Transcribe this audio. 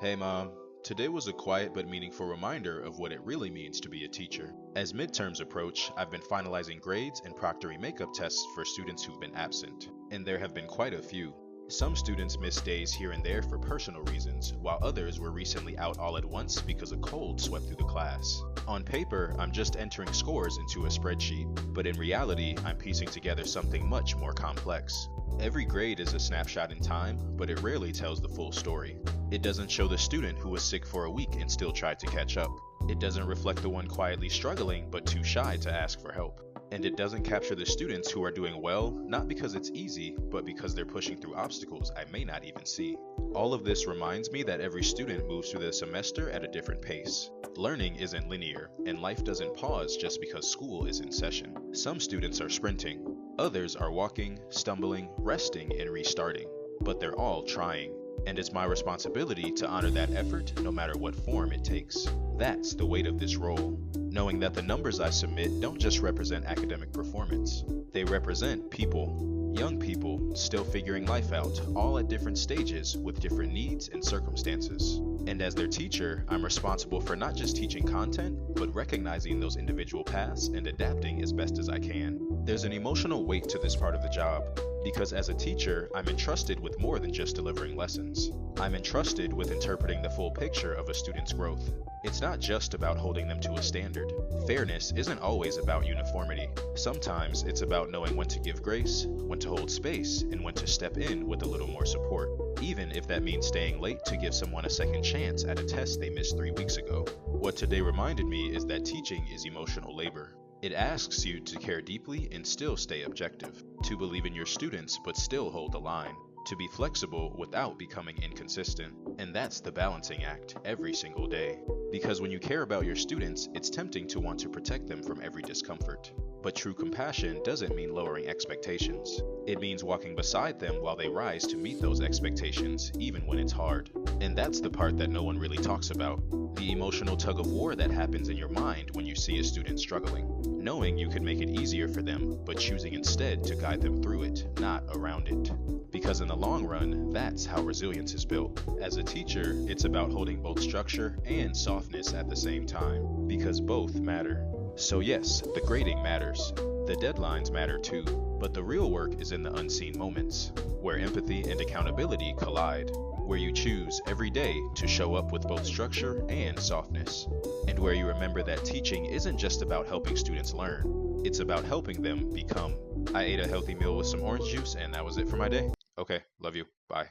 Hey mom, today was a quiet but meaningful reminder of what it really means to be a teacher. As midterms approach, I've been finalizing grades and proctoring makeup tests for students who've been absent, and there have been quite a few. Some students missed days here and there for personal reasons, while others were recently out all at once because a cold swept through the class. On paper, I'm just entering scores into a spreadsheet, but in reality, I'm piecing together something much more complex. Every grade is a snapshot in time, but it rarely tells the full story. It doesn't show the student who was sick for a week and still tried to catch up. It doesn't reflect the one quietly struggling but too shy to ask for help. And it doesn't capture the students who are doing well, not because it's easy, but because they're pushing through obstacles I may not even see. All of this reminds me that every student moves through the semester at a different pace. Learning isn't linear, and life doesn't pause just because school is in session. Some students are sprinting, others are walking, stumbling, resting, and restarting. But they're all trying. And it's my responsibility to honor that effort no matter what form it takes. That's the weight of this role. Knowing that the numbers I submit don't just represent academic performance. They represent people, young people still figuring life out, all at different stages with different needs and circumstances. And as their teacher, I'm responsible for not just teaching content, but recognizing those individual paths and adapting as best as I can. There's an emotional weight to this part of the job, because as a teacher, I'm entrusted with more than just delivering lessons. I'm entrusted with interpreting the full picture of a student's growth. It's not just about holding them to a standard. Fairness isn't always about uniformity. Sometimes it's about knowing when to give grace, when to hold space, and when to step in with a little more support, even if that means staying late to give someone a second chance at a test they missed 3 weeks ago. What today reminded me is that teaching is emotional labor. It asks you to care deeply and still stay objective, to believe in your students but still hold the line, to be flexible without becoming inconsistent. And that's the balancing act every single day. Because when you care about your students, it's tempting to want to protect them from every discomfort. But true compassion doesn't mean lowering expectations. It means walking beside them while they rise to meet those expectations, even when it's hard. And that's the part that no one really talks about. The emotional tug of war that happens in your mind when you see a student struggling. Knowing you could make it easier for them, but choosing instead to guide them through it, not around it. Because in the long run, that's how resilience is built. As a teacher, it's about holding both structure and softness at the same time, because both matter. So yes, the grading matters. The deadlines matter too, but the real work is in the unseen moments, where empathy and accountability collide, where you choose every day to show up with both structure and softness, and where you remember that teaching isn't just about helping students learn, it's about helping them become. I ate a healthy meal with some orange juice, and that was it for my day. Okay, love you. Bye.